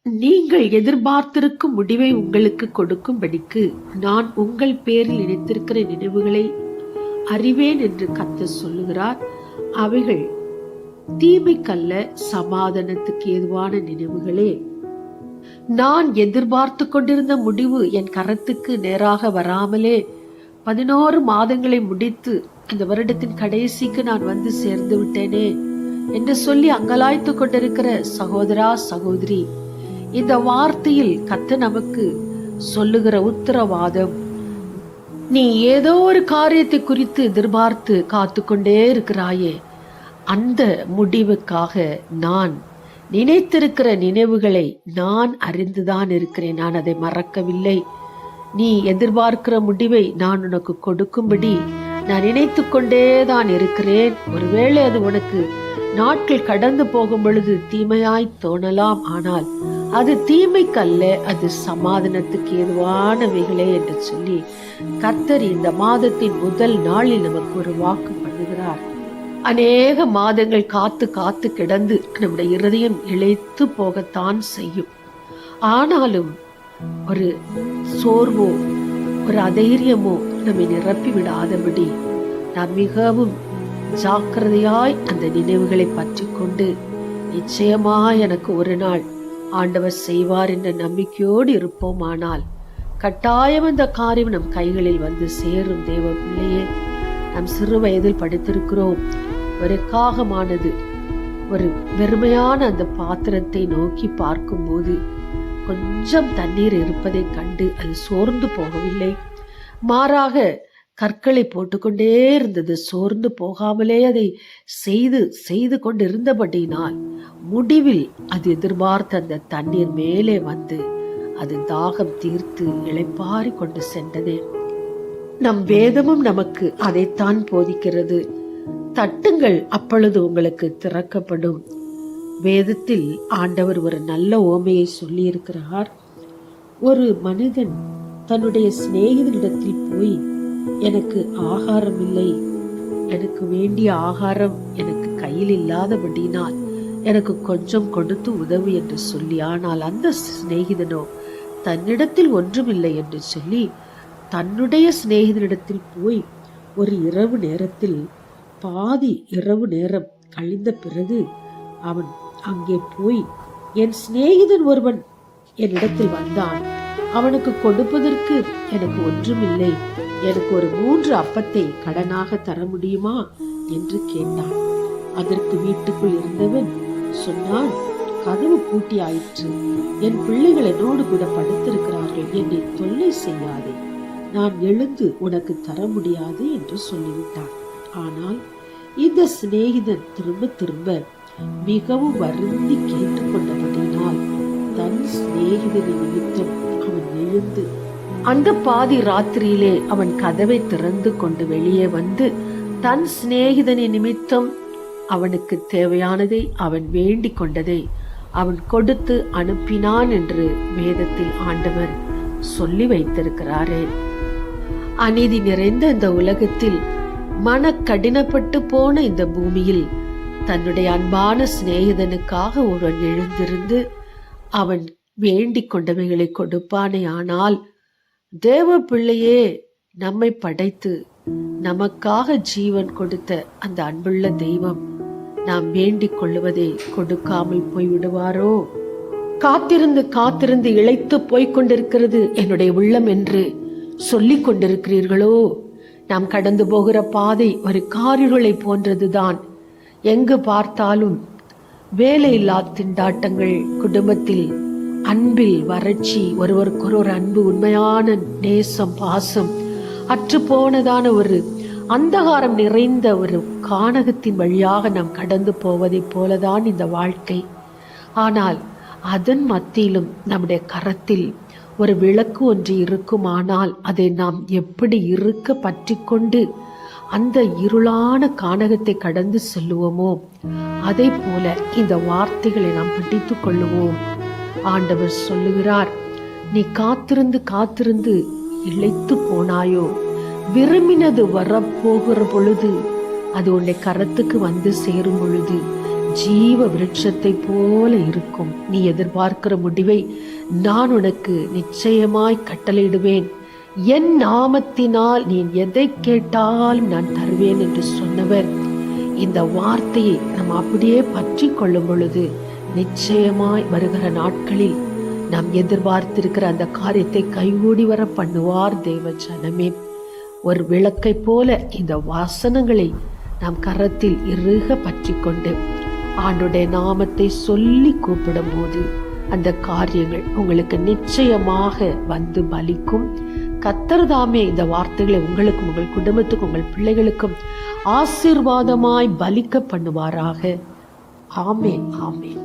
நீங்கள் எதிர்பார்த்திருக்கும் முடிவை உங்களுக்கு கொடுக்கும்படிக்கு நான் உங்கள் பேரில் நினைத்திருக்கிற நினைவுகளை அறிவேன் என்று கர்த்தர் சொல்லுகிறார். அவைகள் தீமைக்கல்ல, சமாதானத்துக்கு ஏதுவான நினைவுகளே. நான் எதிர்பார்த்து கொண்டிருந்த முடிவு என் கரத்துக்கு நேராக வராமலே 11 மாதங்களை முடித்து இந்த வருடத்தின் கடைசிக்கு நான் வந்து சேர்ந்து விட்டேனே என்று சொல்லி அங்கலாய்த்து கொண்டிருக்கிற சகோதரா, சகோதரி, இந்த வார்த்தையில் கர்த்தர் நமக்கு சொல்லுகிற உத்தரவாதம், நீ ஏதோ ஒரு காரியத்தை குறித்து எதிர்பார்த்து காத்து கொண்டே இருக்கிறாயே, அந்த முடிவுக்காக நான் நினைத்திருக்கிற நினைவுகளை நான் அறிந்துதான் இருக்கிறேன். நான் அதை மறக்கவில்லை. நீ எதிர்பார்க்கிற முடிவை நான் உனக்கு கொடுக்கும்படி நான் நினைத்து கொண்டேதான் இருக்கிறேன். ஒருவேளை அது உனக்கு நாட்கள் கடந்து போகும் பொழுது தீமையாய் தோணலாம், ஆனால் அது தீமைக்கல்ல, அது சமாதானத்துக்கு ஏதுவானவைகளே என்று சொல்லி கர்த்தர் இந்த மாதத்தின் முதல் நாளில் நமக்கு ஒரு வாக்கு பண்ணுகிறார். அநேக மாதங்கள் காத்து காத்து கிடந்து நம்முடைய இருதயம் இழைத்து போகத்தான் செய்யும். ஆனாலும் ஒரு சோர்வோ ஒரு அதைரியமோ நம்மை நிரப்பி விடாதபடி நாம் மிகவும் ஜாக்கிரதையாய் அந்த நினைவுகளை பற்றி கொண்டு நிச்சயமாய் எனக்கு ஒரு நாள் ஆண்டவர் செய்வார் என்ற நம்பிக்கையோடு இருப்போமானால் கட்டாயம் அந்த காரியம் நம் கைகளில் வந்து சேரும். தேவ பிள்ளையே, நாம் சிறு வயதில் படித்திருக்கிறோம், ஒரு காகமானது ஒரு வெறுமையான அந்த பாத்திரத்தை நோக்கி பார்க்கும்போது கொஞ்சம் தண்ணீர் இருப்பதை கண்டு அது சோர்ந்து போகவில்லை, மாறாக கற்களை போட்டுக்கொண்டே இருந்தது. சோர்ந்து போகாமலே அதை செய்து கொண்டு இருந்தபடினால் முடிவில் அது எதிர்பார்த்த அந்த தண்ணீர் மேலே வந்து அது தாகம் தீர்த்து இளைப்பாரி கொண்டு சென்றதே. நம் வேதமும் நமக்கு அதைத்தான் போதிக்கிறது. தட்டுங்கள், அப்பொழுது உங்களுக்கு திறக்கப்படும். வேதத்தில் ஆண்டவர் ஒரு நல்ல ஓமையை சொல்லி இருக்கிறார். ஒரு மனிதன் தன்னுடைய சிநேகிதனிடத்தில் போய், எனக்கு ஆகாரம் இல்லை, எனக்கு வேண்டிய ஆகாரம் எனக்கு கையில் இல்லாதபடினால் எனக்கு கொஞ்சம் கொடுத்து உதவு என்று சொல்லி, ஆனால் அந்த சிநேகிதனோ தன்னிடத்தில் ஒன்றுமில்லை என்று சொல்லி தன்னுடைய சிநேகிதனிடத்தில் போய் ஒரு இரவு நேரத்தில் பாதி இரவு நேரம் கழிந்த பிறகு அவன் அங்கே போய், என் சிநேகிதன் ஒருவன் என்னிடத்தில் வந்தான், அவனுக்கு கொடுப்பதற்கு எனக்கு ஒன்றுமில்லை, எனக்கு ஒரு 3 அப்பத்தை கடனாக தர முடியுமா என்று கேட்டான். அதற்கு வீட்டுக்குள் இருந்தவன் சொன்னான், கதவு பூட்டி ஆயிற்று, என் பிள்ளைகள் என்னோடு கூட படுத்திருக்கிறார்கள், என்னை தொல்லை செய்யாதே, நான் எழுந்து உனக்கு தர முடியாது என்று சொல்லிவிட்டான். ஆனால் இந்த சிநேகிதன் திரும்ப திரும்ப மிகவும் வருந்தி கேட்டுக்கொண்டபடினால் தன் சிநேகிதனை நிமித்தம் அவன் எழுந்து அந்த பாதி ராத்திரியிலே அவன் கதவை திறந்து கொண்டு வெளியே வந்து தன் சிநேகிதனை நிமித்தம் அவனுக்கு தேவையானதை அவன் வேண்டிக் கொண்டதை அவன் கொடுத்து அனுப்பினான் என்று வேதத்தில் ஆண்டவர் சொல்லி வைத்திருக்கிறாரே. அநீதி நிறைந்த இந்த உலகத்தில், மன கடினப்பட்டு போன இந்த பூமியில் தன்னுடைய அன்பான சிநேகிதனுக்காக ஒருவன் எழுந்திருந்து அவன் வேண்டிக் கொண்டவைகளை கொடுப்பானே. ஆனால் தேவ பிள்ளையே, நம்மை படைத்து நமக்காக ஜீவன் கொடுத்த அந்த அன்புள்ள தெய்வம் நாம் வேண்டிக் கொள்ளுவதை கொடுக்காமல் போய்விடுவாரோ? காத்திருந்து காத்திருந்து இளைத்து போய்கொண்டிருக்கிறது என்னுடைய உள்ளம் என்று சொல்லிக் கொண்டிருக்கிறீர்களோ? நாம் கடந்து போகிற பாதை ஒரு காரிருளை போன்றதுதான். எங்கு பார்த்தாலும் வேலையில்லா திண்டாட்டங்கள், குடும்பத்தில் அன்பில் வறட்சி, ஒருவருக்கொரு அன்பு, உண்மையான நேசம், பாசம் அற்று போனதான ஒரு அந்தகாரம் நிறைந்த ஒரு கானகத்தின் வழியாக நாம் கடந்து போவதைப் போலதான் இந்த வாழ்க்கை. ஆனால் அதன் மத்தியிலும் நம்முடைய கரத்தில் ஒரு விளக்கு ஒன்று இருக்குமானால் அதை நாம் எப்படி இருக்க பற்றி கொண்டு அந்த இருளான கானகத்தை கடந்து செல்லுவோமோ, அதை போல இந்த வார்த்தைகளை நாம் பிடித்து கொள்ளுவோம். ஆண்டவர் சொல்லுகிறார், நீ காத்திருந்து காத்திருந்து இளைத்து போனாயோ, விரும்பினது வரப்போகிற பொழுது, அது உன்னை கரத்துக்கு வந்து சேரும் பொழுது ஜீவ விருட்சத்தை போல இருக்கும். நீ எதிர்பார்க்கிற முடிவை நான் உனக்கு நிச்சயமாய் கட்டளையிடுவேன். என் நாமத்தினால் நீ எதை கேட்டாலும் நான் தருவேன் என்று சொன்னவர். இந்த வார்த்தையை நாம் அப்படியே பற்றி கொள்ளும் பொழுது நிச்சயமாய் வருகிற நாட்களில் நாம் எதிர்பார்த்திருக்கிற அந்த காரியத்தை கைகூடி வர பண்ணுவார். தேவ ஜனமே, ஒரு விளக்கை போல இந்த வாசனங்களை நாம் கரத்தில் இறுக பற்றி கொண்டு ஆண்டுடைய நாமத்தை சொல்லி கூப்பிடும் போது அந்த காரியங்கள் உங்களுக்கு நிச்சயமாக வந்து பலிக்கும். கர்த்தர் தாமே இந்த வார்த்தைகளை உங்களுக்கும் உங்கள் குடும்பத்துக்கும் உங்கள் பிள்ளைகளுக்கும் ஆசீர்வாதமாய் பலிக்க பண்ணுவாராக. ஆமென், ஆமென்.